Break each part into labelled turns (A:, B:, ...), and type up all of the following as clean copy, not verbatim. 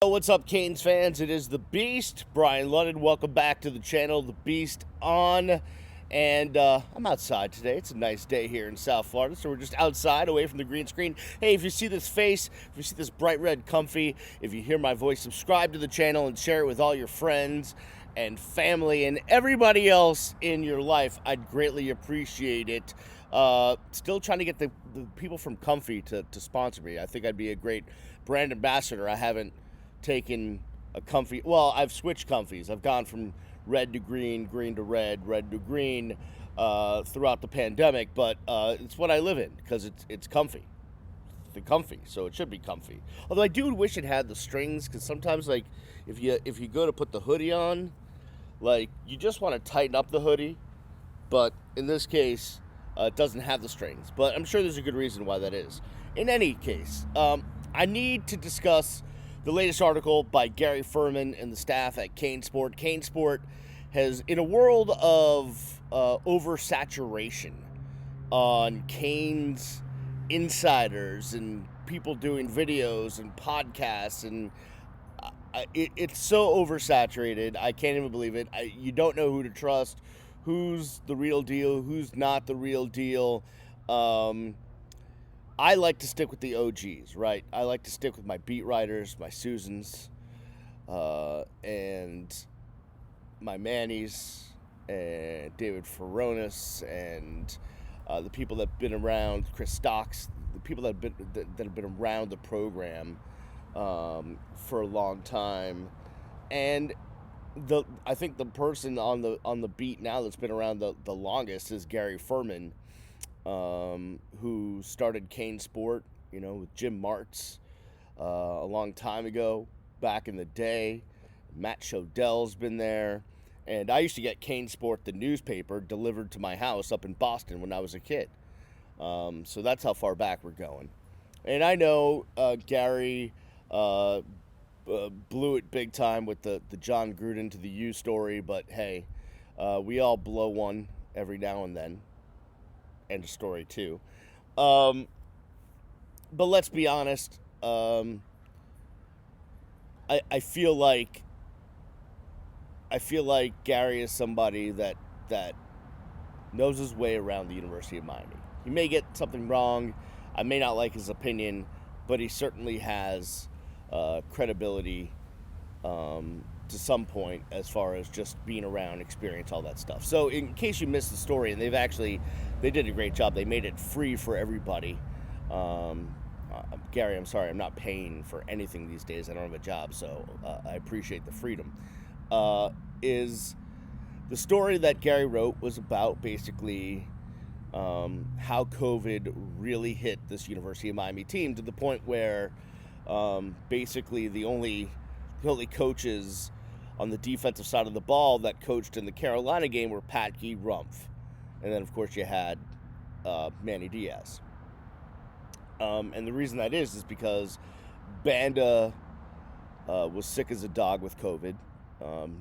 A: What's up, Canes fans? It is the Beast, Brian London. Welcome back to the channel, The Beast on. And I'm outside today. It's a nice day here in South Florida, so we're just outside, away from the green screen. Hey, if you see this face, if you see this bright red comfy, if you hear my voice, subscribe to the channel and share it with all your friends and family and everybody else in your life. I'd greatly appreciate it. Still trying to get the people from Comfy to sponsor me. I think I'd be a great brand ambassador. I haven't taken a comfy. Well, I've switched comfies. I've gone from red to green, green to red, red to green throughout the pandemic, but it's what I live in because it's comfy. The comfy, so it should be comfy. Although I do wish it had the strings, because sometimes, like, if you go to put the hoodie on, like, you just want to tighten up the hoodie, but in this case, it doesn't have the strings. But I'm sure there's a good reason why that is. In any case, I need to discuss the latest article by Gary Furman and the staff at CaneSport. CaneSport has, in a world of oversaturation on Canes insiders and people doing videos and podcasts, and it's so oversaturated. I can't even believe it. You don't know who to trust, who's the real deal, who's not the real deal. I like to stick with the OGs, right? I like to stick with my beat writers, my Susans, and my Mannies, and David Feronis, and the people that have been around, Chris Stocks, the people that have been around the program for a long time. And I think the person on the beat now that's been around the longest is Gary Furman, who started CaneSport, with Jim Martz a long time ago, back in the day. Matt Shodell's been there. And I used to get CaneSport, the newspaper, delivered to my house up in Boston when I was a kid. So that's how far back we're going. And I know Gary blew it big time with the John Gruden to the U story, but hey, we all blow one every now and then. End of story too. But let's be honest. I feel like Gary is somebody that knows his way around the University of Miami. He may get something wrong. I may not like his opinion, but he certainly has credibility to some point as far as just being around, experience, all that stuff. So in case you missed the story, and they did a great job. They made it free for everybody. Gary, I'm sorry, I'm not paying for anything these days. I don't have a job, so I appreciate the freedom. Is the story that Gary wrote was about basically how COVID really hit this University of Miami team, to the point where basically the only coaches on the defensive side of the ball that coached in the Carolina game were Patke, Rumpf, and then of course you had Manny Diaz. And the reason that is because Banda was sick as a dog with COVID,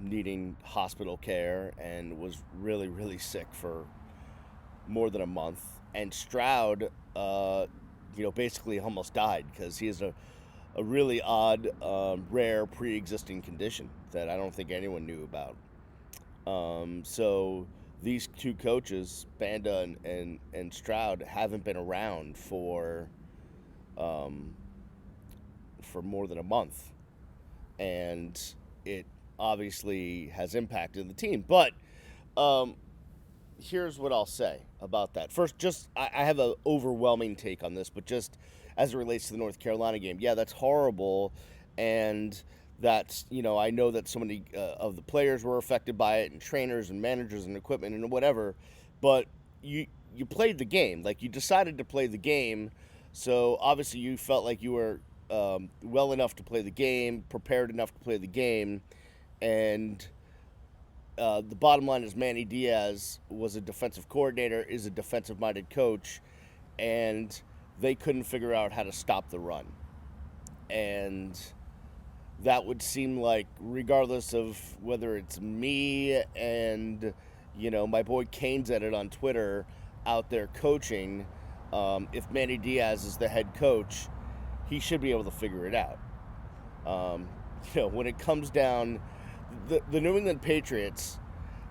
A: needing hospital care, and was really, really sick for more than a month. And Stroud, basically almost died because he has a really odd, rare pre-existing condition that I don't think anyone knew about. So these two coaches, Banda and Stroud, haven't been around for more than a month, and it obviously has impacted the team. But here's what I'll say about that. First, I have an overwhelming take on this, but just as it relates to the North Carolina game, yeah, that's horrible, and that's, I know that so many of the players were affected by it, and trainers and managers and equipment and whatever, but you played the game. Like, you decided to play the game, so obviously you felt like you were well enough to play the game, prepared enough to play the game, and the bottom line is Manny Diaz was a defensive coordinator, is a defensive-minded coach, and they couldn't figure out how to stop the run. And that would seem like, regardless of whether it's me and, my boy Canes at it on Twitter out there coaching, if Manny Diaz is the head coach, he should be able to figure it out. when it comes down, the New England Patriots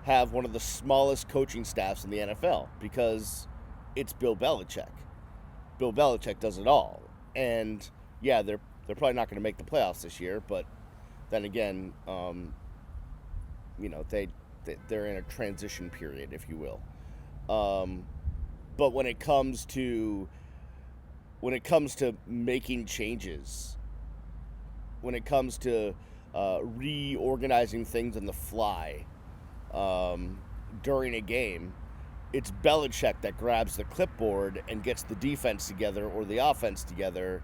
A: have one of the smallest coaching staffs in the NFL because it's Bill Belichick. Bill Belichick does it all. And yeah, they're probably not going to make the playoffs this year, but then again, they're in a transition period, if you will. But when it comes to making changes, when it comes to reorganizing things on the fly during a game, it's Belichick that grabs the clipboard and gets the defense together or the offense together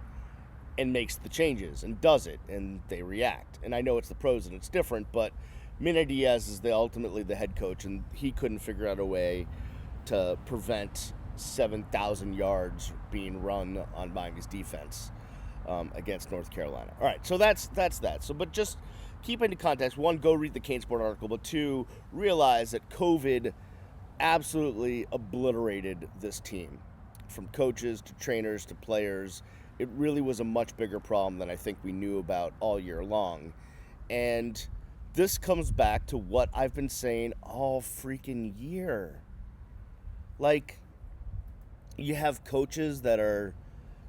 A: and makes the changes and does it, and they react. And I know it's the pros and it's different, but Mina Diaz is ultimately the head coach, and he couldn't figure out a way to prevent 7,000 yards being run on Miami's defense against North Carolina. All right, so that's that. So, but just keep into context. One, go read the CaneSport article, but two, realize that COVID absolutely obliterated this team, from coaches to trainers to players. It really was a much bigger problem than I think we knew about all year long. And this comes back to what I've been saying all freaking year. Like, you have coaches that are,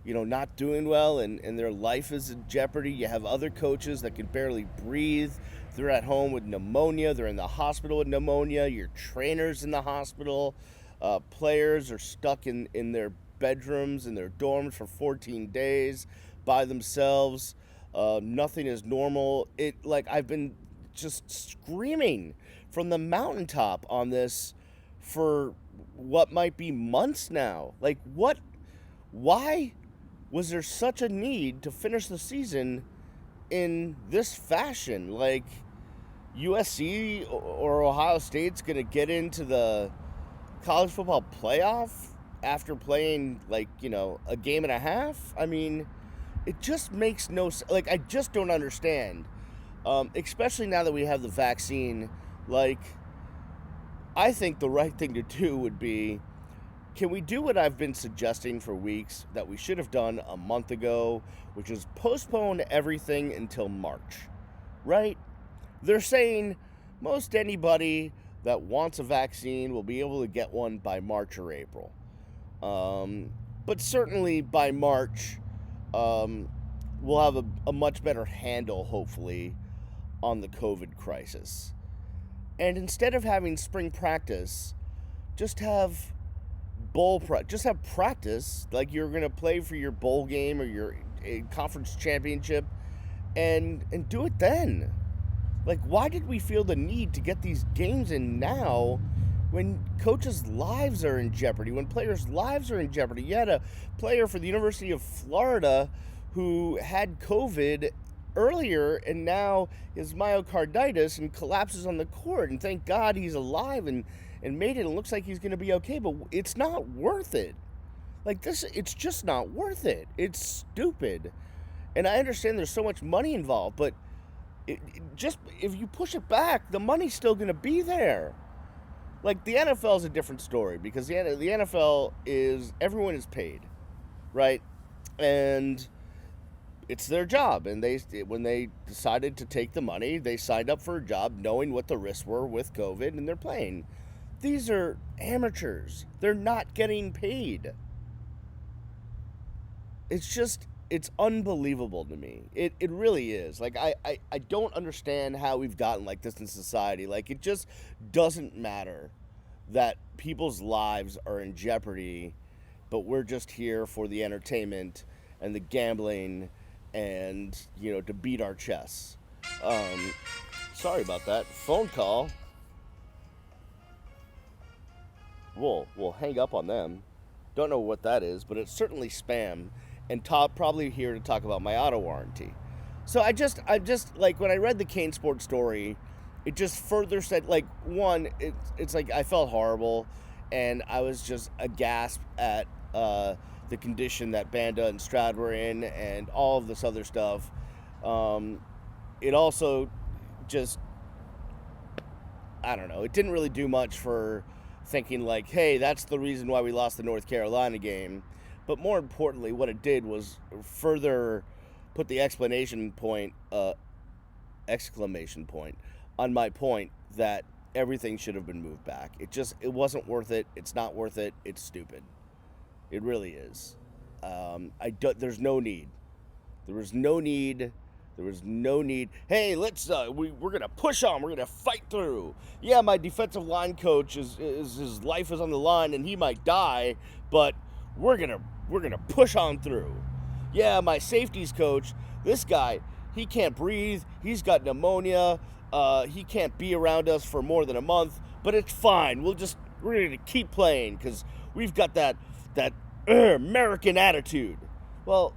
A: not doing well and their life is in jeopardy. You have other coaches that can barely breathe. They're at home with pneumonia. They're in the hospital with pneumonia. Your trainer's in the hospital. Players are stuck in their bedrooms, in their dorms for 14 days by themselves. Nothing is normal. I've been just screaming from the mountaintop on this for what might be months now. Why was there such a need to finish the season in this fashion? Like, USC or Ohio State's going to get into the college football playoff after playing, a game and a half? I mean, it just makes no sense. I just don't understand. Especially now that we have the vaccine. I think the right thing to do would be, can we do what I've been suggesting for weeks that we should have done a month ago, which is postpone everything until March, right? They're saying most anybody that wants a vaccine will be able to get one by March or April. But certainly by March, we'll have a much better handle, hopefully, on the COVID crisis. And instead of having spring practice, just have practice like you're going to play for your bowl game or your conference championship, and do it then. Why did we feel the need to get these games in now when coaches' lives are in jeopardy, when players' lives are in jeopardy? You had a player for the University of Florida who had COVID earlier and now is myocarditis and collapses on the court, and thank God he's alive and made it and looks like he's going to be okay, but it's not worth it. It's just not worth it. It's stupid. And I understand there's so much money involved, but if you push it back, the money's still going to be there. The NFL is a different story, because the NFL is, everyone is paid, right? And it's their job, and when they decided to take the money, they signed up for a job knowing what the risks were with COVID, and they're playing. These are amateurs. They're not getting paid. It's unbelievable to me. It really is. I don't understand how we've gotten like this in society. It just doesn't matter that people's lives are in jeopardy, but we're just here for the entertainment and the gambling and, to beat our chests. Sorry about that. Phone call. We'll hang up on them. Don't know what that is, but it's certainly spam. And probably here to talk about my auto warranty. So I just when I read the CaneSport story, it just further said, one, it's I felt horrible, and I was just aghast at the condition that Banda and Stroud were in, and all of this other stuff. It also just, I don't know, it didn't really do much for thinking hey, that's the reason why we lost the North Carolina game. But more importantly, what it did was further put the explanation point exclamation point on my point that everything should have been moved back. It wasn't worth it. It's not worth it. It's stupid. It really is. There's no need. There was no need. There was no need. Hey, we're gonna push on. We're gonna fight through. Yeah, my defensive line coach is his life is on the line and he might die, but we're gonna push on through. Yeah, my safeties coach, this guy, he can't breathe. He's got pneumonia. He can't be around us for more than a month, but it's fine. We're gonna keep playing because we've got that American attitude. Well,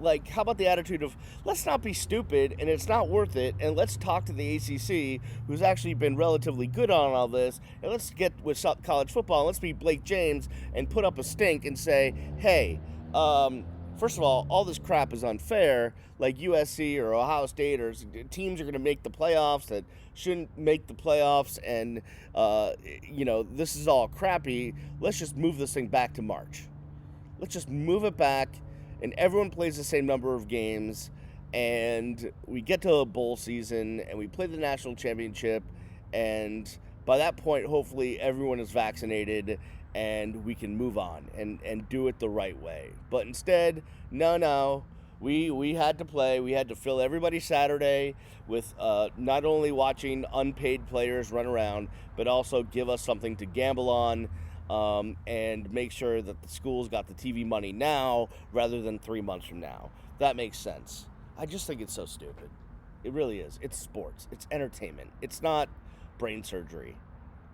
A: like, how about the attitude of, let's not be stupid, and it's not worth it, and let's talk to the ACC, who's actually been relatively good on all this, and let's get with college football, and let's be Blake James and put up a stink and say, hey, first of all this crap is unfair, like USC or Ohio State or teams are going to make the playoffs that shouldn't make the playoffs, and, this is all crappy. Let's just move this thing back to March. Let's just move it back, and everyone plays the same number of games, and we get to a bowl season, and we play the national championship, and by that point, hopefully, everyone is vaccinated, and we can move on and do it the right way. But instead, no, we had to play. We had to fill everybody Saturday with not only watching unpaid players run around, but also give us something to gamble on, and make sure that the schools got the TV money now rather than 3 months from now. That makes sense. I just think it's so stupid. It really is. It's sports. It's entertainment. It's not brain surgery,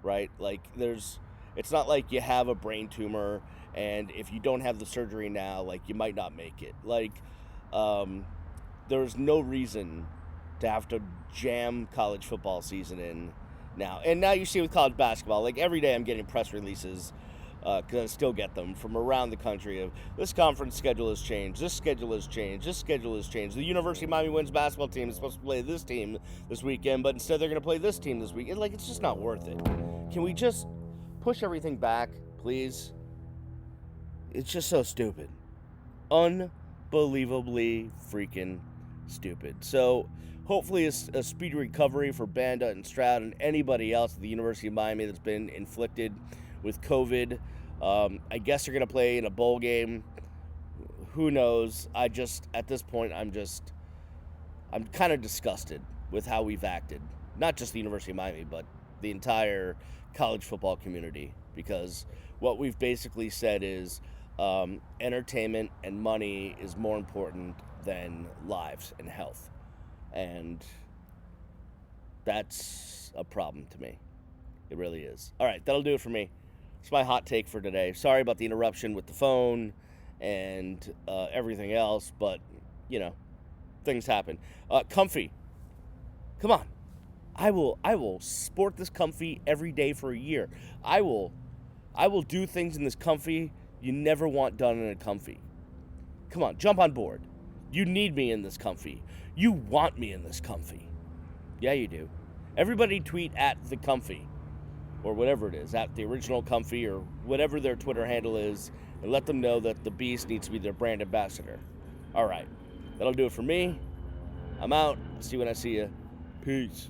A: right? Like, it's not like you have a brain tumor and if you don't have the surgery now, like, you might not make it. Like, there's no reason to have to jam college football season in now. And now you see with college basketball, like, every day I'm getting press releases, because I still get them from around the country of this conference schedule has changed, this schedule has changed, this schedule has changed. The University of Miami women's basketball team is supposed to play this team this weekend, but instead they're going to play this team this weekend. Like, it's just not worth it. Can we just push everything back, please? It's just so stupid. Unbelievably freaking stupid. So hopefully it's a speedy recovery for Banda and Stroud and anybody else at the University of Miami that's been inflicted with COVID. I guess they're going to play in a bowl game. Who knows? At this point, I'm kind of disgusted with how we've acted. Not just the University of Miami, but the entire college football community. Because what we've basically said is entertainment and money is more important than lives and health. And that's a problem to me. It really is. All right, that'll do it for me. It's my hot take for today. Sorry about the interruption with the phone and everything else, but, things happen. Comfy. Come on. I will sport this comfy every day for a year. I will do things in this comfy you never want done in a comfy. Come on, jump on board. You need me in this comfy. You want me in this comfy. Yeah, you do. Everybody tweet at the comfy, or whatever it is, at the original comfy, or whatever their Twitter handle is, and let them know that the Beast needs to be their brand ambassador. All right, that'll do it for me. I'm out. See you when I see you. Peace.